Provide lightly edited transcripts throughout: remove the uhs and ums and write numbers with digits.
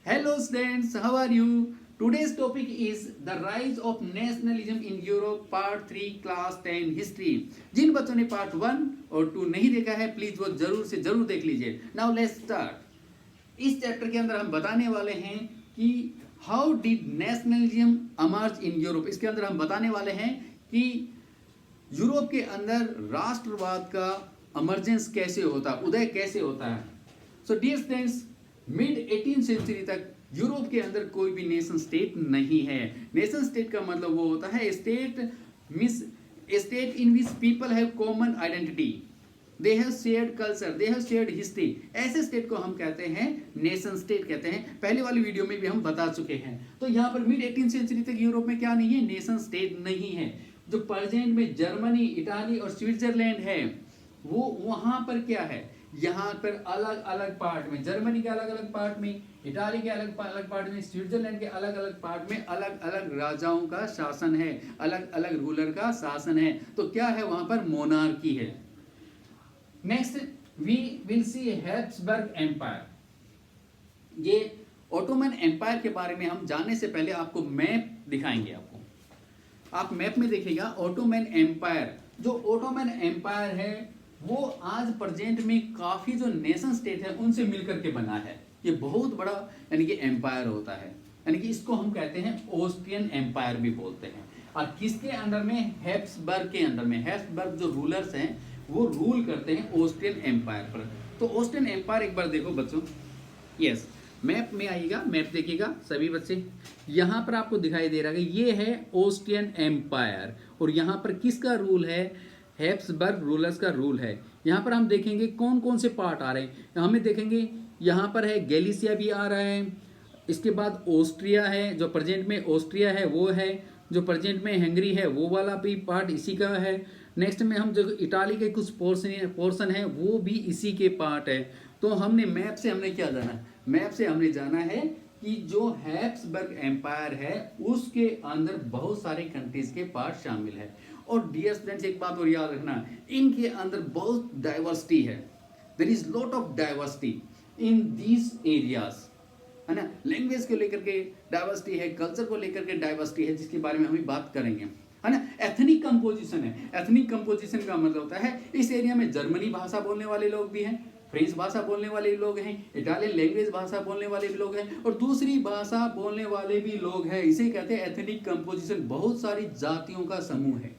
Hello students, how are you? Today's topic is the rise of nationalism in Europe part 3 class 10 history. जिन बच्चों ने part 1 और 2 नहीं देखा है प्लीज वो जरूर से जरूर देख लीजिए. Now let's start. इस चैप्टर के अंदर हम बताने वाले हैं कि how did nationalism emerged in Europe. इसके अंदर हम बताने वाले हैं कि यूरोप के अंदर राष्ट्रवाद का अमर्जेंस कैसे होता, उदय कैसे होता है. So dear students, mid 18th century तक यूरोप के अंदर कोई भी नेशन स्टेट नहीं है. नेशन स्टेट का मतलब वो होता है state means state in which people have common identity, they have shared culture, they have shared history. ऐसे स्टेट को हम कहते हैं नेशन स्टेट कहते हैं. पहले वाली वीडियो में भी हम बता चुके हैं. तो यहाँ पर मिड 18th सेंचुरी तक यूरोप में क्या नहीं है, नेशन स्टेट नहीं है. जो प्रेजेंट में जर्मनी, इटाली और स्विट्जरलैंड है वो वहां पर क्या है, यहाँ पर अलग अलग पार्ट में, जर्मनी के अलग अलग पार्ट में, इटाली के अलग अलग पार्ट में, स्विट्जरलैंड के अलग अलग पार्ट में अलग अलग राजाओं का शासन है, अलग अलग रूलर का शासन है. तो क्या है वहां पर, मोनार्की है. Next we will see Habsburg empire. ये ऑटोमन एम्पायर के बारे में हम जानने से पहले आपको मैप दिखाएंगे. आपको आप मैप में देखिएगा ऑटोमन एम्पायर. जो ऑटोमन एम्पायर है वो आज प्रेजेंट में काफी जो नेशन स्टेट है उनसे मिलकर के बना है. ये बहुत बड़ा यानी कि एम्पायर होता है, यानी कि इसको हम कहते हैं ऑस्ट्रियन एम्पायर भी बोलते हैं. और किसके अंडर में, हैब्सबर्ग के अंडर में. हैब्सबर्ग जो रूलर्स हैं वो रूल करते हैं ऑस्ट्रियन एम्पायर पर. तो ऑस्ट्रियन एम्पायर एक बार देखो बच्चों. यस, मैप में आइएगा, मैप देखिएगा सभी बच्चे. यहाँ पर आपको दिखाई दे रहा है ये है ऑस्ट्रियन एम्पायर और यहाँ पर किसका रूल है, हैब्सबर्ग रूलर्स का रूल है. यहाँ पर हम देखेंगे कौन कौन से पार्ट आ रहे हैं. हमें देखेंगे यहाँ पर है गैलिसिया भी आ रहा है, इसके बाद ऑस्ट्रिया है, जो प्रेजेंट में ऑस्ट्रिया है वो है, जो प्रेजेंट में हंगरी है वो वाला भी पार्ट इसी का है. नेक्स्ट में हम जो इटाली के कुछ पोर्शन है वो भी इसी के पार्ट है. तो हमने मैप से हमने क्या जाना, मैप से हमने जाना है कि जो हैब्सबर्ग एम्पायर है उसके अंदर बहुत सारे कंट्रीज के पार्ट शामिल है. और डियर स्टूडेंट्स एक बात और याद रखना, इनके अंदर बहुत डाइवर्सिटी है. There is lot of diversity in these areas, है ना. लैंग्वेज को लेकर के डाइवर्सिटी है, कल्चर को लेकर के डाइवर्सिटी है, जिसके बारे में हम बात करेंगे, है ना. एथनिक कंपोजिशन है. एथनिक कंपोजिशन का मतलब होता है इस एरिया में जर्मनी भाषा बोलने वाले लोग भी हैं, फ्रेंच भाषा बोलने वाले लोग हैं, इटालियन लैंग्वेज भाषा बोलने वाले भी लोग हैं और दूसरी भाषा बोलने वाले भी लोग हैं. इसे कहते हैं एथनिक कंपोजिशन. बहुत सारी जातियों का समूह है.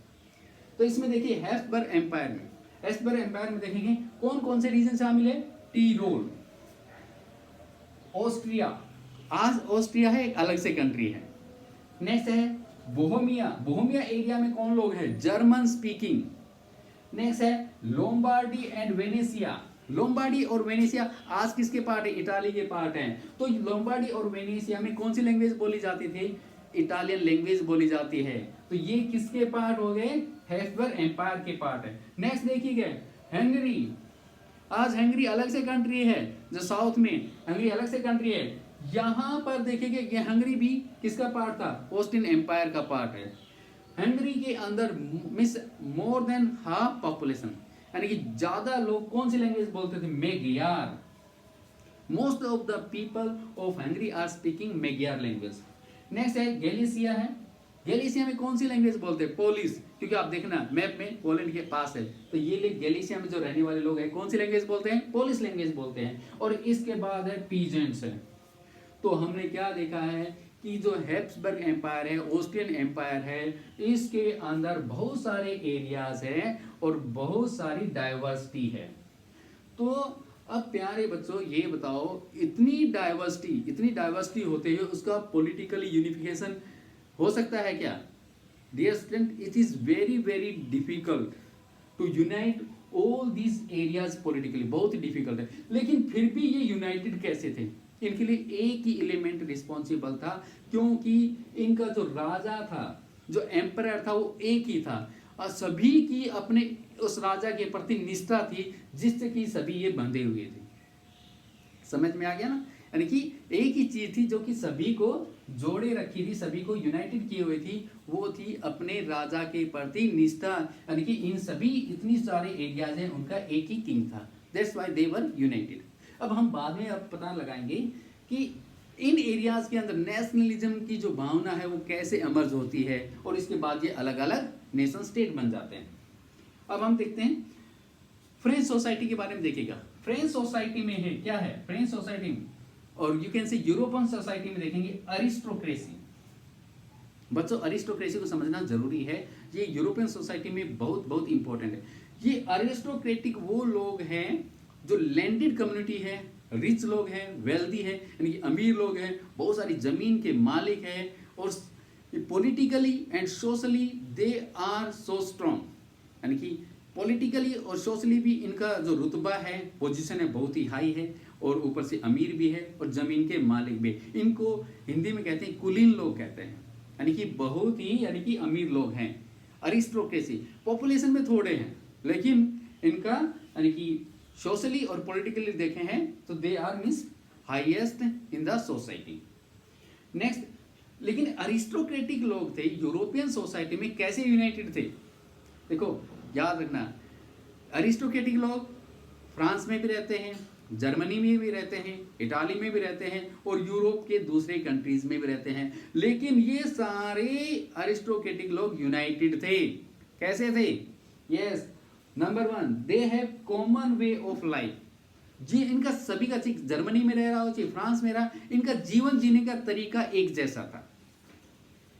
तो इसमें देखिए हैब्सबर्ग एम्पायर में, हैब्सबर्ग एम्पायर में देखेंगे कौन कौन से रीजन शामिल है. टीरोल, ऑस्ट्रिया, आज ऑस्ट्रिया है एक अलग से कंट्री है. नेक्स्ट है बोहेमिया. बोहेमिया एरिया में कौन लोग हैं, जर्मन स्पीकिंग. नेक्स्ट है लोम्बार्डी एंड वेनेसिया. लोम्बार्डी और वेनेसिया आज किसके पार्ट है, इटाली के पार्ट हैं. तो लोम्बार्डी और वेनेसिया में कौन सी लैंग्वेज बोली जाती थी, इटालियन लैंग्वेज बोली जाती है. तो ये किसके पार्ट हो गए, हैब्सबर्ग एम्पायर के पार्ट है. नेक्स्ट देखिए हंगरी. आज हंगरी अलग से कंट्री है, जो साउथ में हंगरी अलग से कंट्री है. यहां पर देखिए ये हंगरी भी किसका पार्ट था, ऑस्ट्रियन एम्पायर का पार्ट है. हंगरी के अंदर miss more than half population, यानी कि ज्यादा लोग कौन सी लैंग्वेज बोलते थे, Magyar. Most of the people of Hungary are speaking Magyar language. Next है गैलिसिया है. गैलिसिया में कौन सी लैंग्वेज बोलते हैं, पोलिश, क्योंकि आप देखना मैप में पोलैंड के पास है. तो ये लोग गैलिसिया में जो रहने वाले लोग हैं कौन सी लैंग्वेज बोलते हैं, पोलिश लैंग्वेज बोलते हैं. और इसके बाद है पीजेंट्स है. तो हमने क्या देखा है कि जो हैब्सबर्ग एम्पायर है, ऑस्ट्रियन एम्पायर है, इसके अंदर बहुत सारे एरियाज हैं और बहुत सारी डाइवर्सिटी है. तो अब प्यारे बच्चों ये बताओ, इतनी डाइवर्सिटी होते हुए उसका पॉलिटिकली यूनिफिकेशन हो सकता है क्या. Dear student, it is very very difficult to unite all these areas politically. बहुत ही डिफिकल्ट है. लेकिन फिर भी ये यूनाइटेड कैसे थे, इनके लिए एक ही एलिमेंट रिस्पॉन्सिबल था, क्योंकि इनका जो राजा था, जो एम्परर था वो एक ही था और सभी की अपने उस राजा के प्रति निष्ठा थी, जिससे कि सभी ये बंधे हुए थे. समझ में आ गया ना. यानी कि एक ही चीज थी जो कि सभी को जोड़े रखी थी, सभी को यूनाइटेड किए हुए थी, वो थी अपने राजा के प्रति निष्ठा. यानी कि इन सभी इतनी सारे एरियाज हैं उनका एक ही किंग था. That's why they were United. अब हम बाद में अब पता लगाएंगे कि इन एरियाज के अंदर नेशनलिज्म की जो भावना है वो कैसे इमर्ज होती है और इसके बाद ये अलग अलग नेशन स्टेट बन जाते हैं। अब हम देखते हैं फ्रेंच सोसाइटी के बारे में। देखिएगा फ्रेंच सोसाइटी में है क्या है, फ्रेंच सोसाइटी में और you can say European society में देखेंगे अरिस्टोक्रेसी। बच्चों अरिस्टोक्रेसी को समझना जरूरी है, ये यूरोपियन सोसाइटी में बहुत बहुत इंपॉर्टेंट है। ये अरिस्टोक्रेटिक वो लोग हैं जो लैंडेड कम्युनिटी है, रिच लोग हैं, वेल्दी है, यानी कि अमीर लोग हैं, बहुत सारी जमीन के मालिक हैं और politically and socially they are so strong, यानी कि पॉलिटिकली और सोशली भी इनका जो रुतबा है, पोजीशन है, बहुत ही हाई है और ऊपर से अमीर भी है और जमीन के मालिक भी। इनको हिंदी में कहते हैं कुलीन लोग कहते हैं, यानी कि बहुत ही यानी कि अमीर लोग हैं। अरिस्टोक्रेसी पॉपुलेशन में थोड़े हैं लेकिन इनका यानी कि सोशली और पॉलिटिकली देखे हैं तो they are means highest in the society. Next, लेकिन अरिस्टोक्रेटिक लोग थे यूरोपियन सोसाइटी में कैसे यूनाइटेड थे? देखो याद रखना, अरिस्टोक्रेटिक लोग फ्रांस में भी रहते हैं, जर्मनी में भी रहते हैं, इटाली में भी रहते हैं और यूरोप के दूसरे कंट्रीज में भी रहते हैं, लेकिन ये सारे अरिस्टोक्रेटिक लोग यूनाइटेड थे। कैसे थे? Yes, number 1, they have common way of life. जी इनका सभी का, जर्मनी में रह रहा हो चाहे फ्रांस में रहा, इनका जीवन जीने का तरीका एक जैसा था।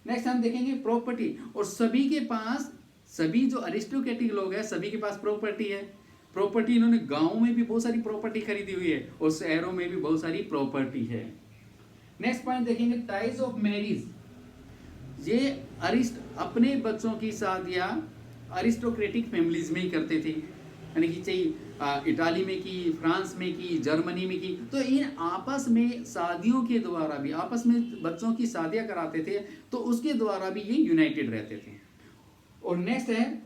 नेक्स्ट हम देखेंगे प्रॉपर्टी, और सभी के पास, सभी जो अरिस्टोक्रेटिक लोग हैं सभी के पास प्रॉपर्टी है। प्रॉपर्टी इन्होंने गांवों में भी बहुत सारी प्रॉपर्टी खरीदी हुई है और शहरों में भी बहुत सारी प्रॉपर्टी है। नेक्स्ट पॉइंट देखेंगे टाइज ऑफ मैरिज। ये अपने बच्चों की शादियां अरिस्टोक्रेटिक फैमिलीज में ही करते थे, यानी कि चाहिए इटाली में की, फ्रांस में की, जर्मनी में की, तो इन आपस में शादियों के द्वारा भी, आपस में बच्चों की शादियां कराते थे तो उसके द्वारा भी ये यूनाइटेड रहते थे। और नेक्स्ट है,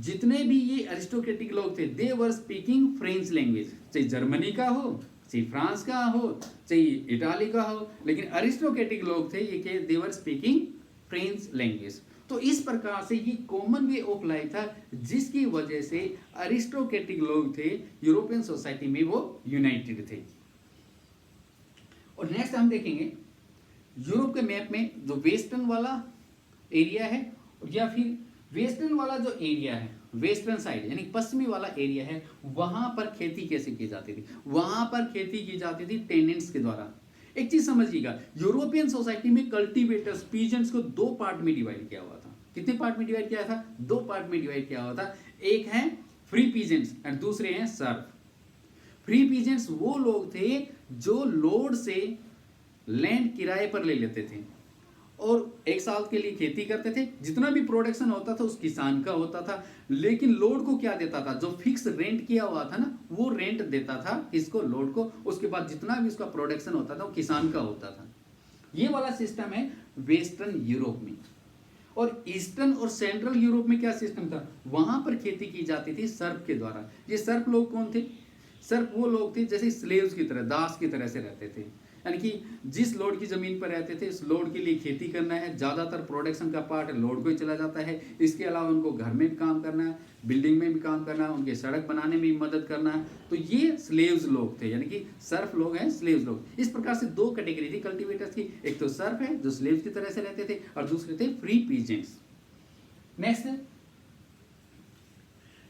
जितने भी ये अरिस्टोक्रेटिक लोग थे दे वर स्पीकिंग फ्रेंच लैंग्वेज, चाहे जर्मनी का हो, चाहे फ्रांस का हो, चाहे इटाली का हो, लेकिन अरिस्टोक्रेटिक लोग थे ये के दे वर स्पीकिंग फ्रेंच लैंग्वेज। तो इस प्रकार से ये कॉमन वे ऑफ लाइफ था जिसकी वजह से अरिस्टोक्रेटिक लोग थे यूरोपियन सोसाइटी में वो यूनाइटेड थे। और नेक्स्ट हम देखेंगे यूरोप के मैप में जो वेस्टर्न वाला एरिया है या फिर वेस्टर्न वाला जो एरिया है, वेस्टर्न साइड यानी पश्चिमी वाला एरिया है, वहां पर खेती कैसे की जाती थी? वहां पर खेती की जाती थी टेनेंट्स के द्वारा। एक चीज समझिएगा, यूरोपियन सोसाइटी में कल्टीवेटर्स, पीजेंट्स को 2 पार्ट में डिवाइड किया हुआ था। कितने पार्ट में डिवाइड किया था? 2 पार्ट में डिवाइड किया हुआ था। एक है फ्री पीजेंट्स और दूसरे हैं सर्फ। फ्री पीजेंट्स वो लोग थे जो लोड से लैंड किराए पर ले लेते थे और एक साल के लिए खेती करते थे। जितना भी प्रोडक्शन होता था उस किसान का होता था, लेकिन लोड को क्या देता था? जो फिक्स रेंट किया हुआ था ना, वो रेंट देता था इसको, लोड को। उसके बाद जितना भी उसका प्रोडक्शन होता था वो किसान का होता था। ये वाला सिस्टम है वेस्टर्न यूरोप में। और ईस्टर्न और सेंट्रल यूरोप में क्या सिस्टम था? वहां पर खेती की जाती थी सर्फ के द्वारा। ये सर्फ लोग कौन थे? सर्फ वो लोग थे जैसे स्लेव्स की तरह, दास की तरह से रहते थे, यानी कि जिस लोड की जमीन पर रहते थे उस लोड के लिए खेती करना है, ज्यादातर प्रोडक्शन का पार्ट लोड को ही चला जाता है। इसके अलावा उनको घर में भी काम करना है, बिल्डिंग में भी काम करना है, उनके सड़क बनाने में भी मदद करना है। तो ये स्लेव्स लोग थे, यानी कि सर्फ लोग हैं, स्लेव्स लोग। इस प्रकार से 2 कैटेगरी थी कल्टीवेटर्स की, एक तो सर्फ है जो स्लेव्स की तरह से रहते थे और दूसरे थे free peasants.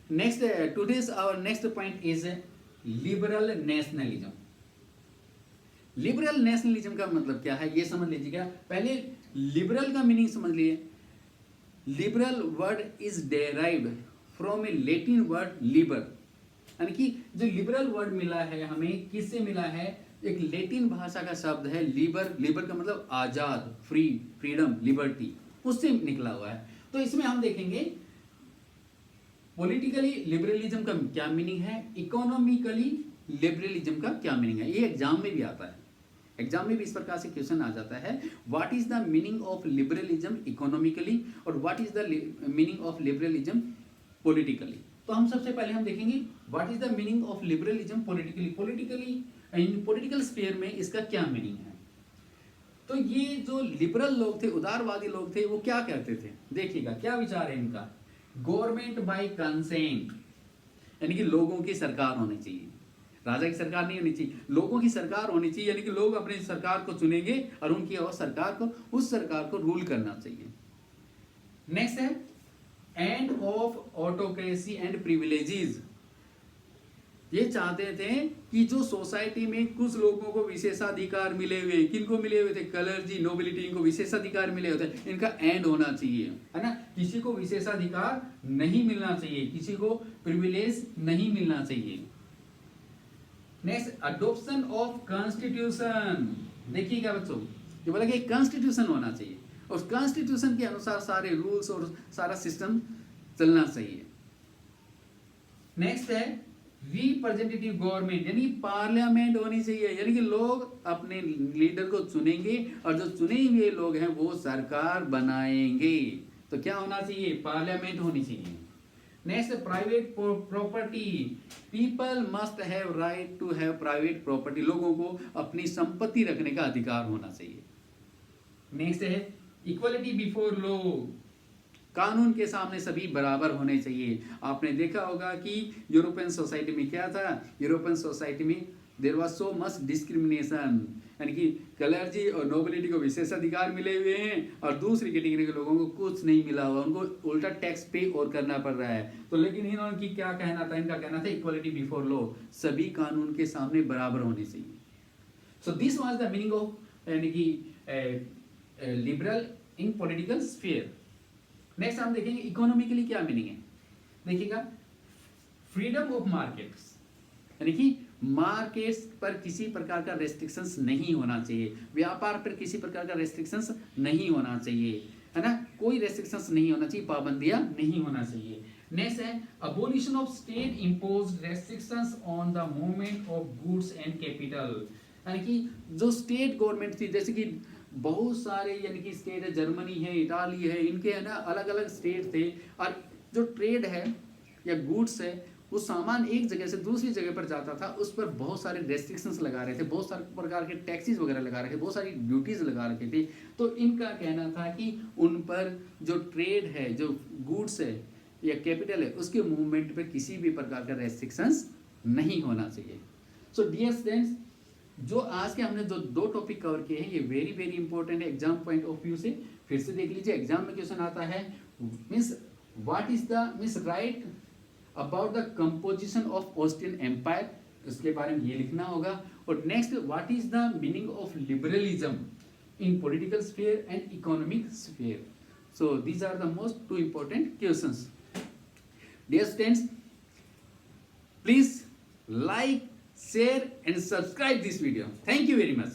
Next today's our next point is liberal nationalism. Liberal nationalism का मतलब क्या है ये समझ लीजिएगा। पहले लिबरल का मीनिंग समझ लिए। Liberal word is derived from A Latin word Libre, यानी कि जो लिबरल वर्ड मिला है हमें किससे मिला है? एक लैटिन भाषा का शब्द है लिबर। लिबर का मतलब आजाद, फ्री, फ्रीडम, लिबर्टी, उससे निकला हुआ है। तो इसमें हम देखेंगे पॉलिटिकली लिबरलिज्म का क्या मीनिंग है, इकोनॉमिकली लिबरलिज्म का क्या मीनिंग है। ये एग्जाम में भी आता है, एग्जाम में भी इस प्रकार से क्वेश्चन आ जाता है, what is the meaning of liberalism economically और what is the meaning of liberalism politically. तो हम सबसे पहले हम देखेंगे what is the meaning of liberalism politically. Political sphere में इसका क्या मीनिंग है? तो ये जो लिबरल लोग थे, उदारवादी लोग थे, वो क्या कहते थे? देखिएगा क्या विचार है इनका। गवर्नमेंट बाय कंसेंट, यानी कि लोगों की सरकार होनी चाहिए। राजा की सरकार नहीं होनी चाहिए, लोगों की सरकार होनी चाहिए, यानी कि लोग अपनी सरकार को चुनेंगे और उनकी उस सरकार को रूल करना चाहिए। नेक्स्ट है end of autocracy and privileges. ये चाहते थे कि जो सोसाइटी में कुछ लोगों को विशेषाधिकार मिले हुए, किनको मिले हुए थे, क्लर्जी, नोबिलिटी, इनको विशेषाधिकार मिले हुए थे, इनका एंड होना चाहिए, है ना। किसी को विशेषाधिकार नहीं मिलना चाहिए, किसी को प्रिविलेज नहीं मिलना चाहिए। Next adoption of constitution. देखिएगा बच्चों, ये बोला कि कॉन्स्टिट्यूशन होना चाहिए और कॉन्स्टिट्यूशन के अनुसार सारे रूल्स और सारा सिस्टम चलना चाहिए। नेक्स्ट है रिप्रेजेंटेटिव गवर्नमेंट, यानी पार्लियामेंट होनी चाहिए, यानी कि लोग अपने लीडर को चुनेंगे और जो चुने हुए लोग हैं वो सरकार बनाएंगे। तो क्या होना चाहिए, पार्लियामेंट होनी चाहिए। Next private property, people must have right to have private property, लोगों को अपनी संपत्ति रखने का अधिकार होना चाहिए। नेक्स्ट है इक्वलिटी बिफोर लॉ, कानून के सामने सभी बराबर होने चाहिए। आपने देखा होगा कि यूरोपियन सोसाइटी में क्या था, यूरोपियन सोसाइटी में there was so much discrimination, यानी कि क्लर्जी और नोबिलिटी को विशेषाधिकार मिले हुए हैं और दूसरी कैटेगरी के लोगों को कुछ नहीं मिला हुआ, उनको उल्टा टैक्स पे और करना पड़ रहा है। तो लेकिन इन्होंने की क्या कहना था, इनका कहना था इक्वलिटी बिफोर लॉ, सभी कानून के सामने बराबर होने चाहिए। So this was the meaning of, यानी कि लिबरल इन पॉलिटिकल स्फीयर। नेक्स्ट हम देखेंगे इकोनॉमिकली क्या मीनिंग है। देखिएगा फ्रीडम ऑफ मार्केट्स, यानी कि मार्केट्स पर किसी प्रकार का रेस्ट्रिक्शंस नहीं होना चाहिए, व्यापार पर किसी प्रकार का रेस्ट्रिक्शंस नहीं होना चाहिए, है ना, कोई रेस्ट्रिक्शंस नहीं होना चाहिए, पाबंदियां नहीं होना चाहिए। नेक्स्ट है abolition of state imposed restrictions on the movement of goods and capital, यानी कि जो स्टेट गवर्नमेंट थी, जैसे कि बहुत सारे यानी कि स्टेट है, जर्मनी है, इटाली है, इनके है ना अलग अलग स्टेट थे, और जो ट्रेड है या गुड्स है वो सामान एक जगह से दूसरी जगह पर जाता था, उस पर बहुत सारे रेस्ट्रिक्शंस लगा रहे थे, बहुत सारे प्रकार के टैक्सेस वगैरह लगा रहे थे, बहुत सारी ड्यूटीज लगा रखे थे। तो इनका कहना था कि उन पर जो ट्रेड है, जो गुड्स है या कैपिटल है, उसके मूवमेंट पर किसी भी प्रकार का रेस्ट्रिक्शंस नहीं होना चाहिए। सो डियर स्टूडेंट्स, जो आज के हमने जो दो टॉपिक कवर किए हैं ये वेरी वेरी इंपॉर्टेंट है एग्जाम पॉइंट ऑफ व्यू से। फिर से देख लीजिए, एग्जाम में क्वेश्चन आता है means what is the means write about the composition of Austrian empire, इसके बारे में ये लिखना होगा। और next what is the meaning of liberalism in political sphere and economic sphere. So these are the most two important questions. Dear students, please like, share and subscribe this video. Thank you very much.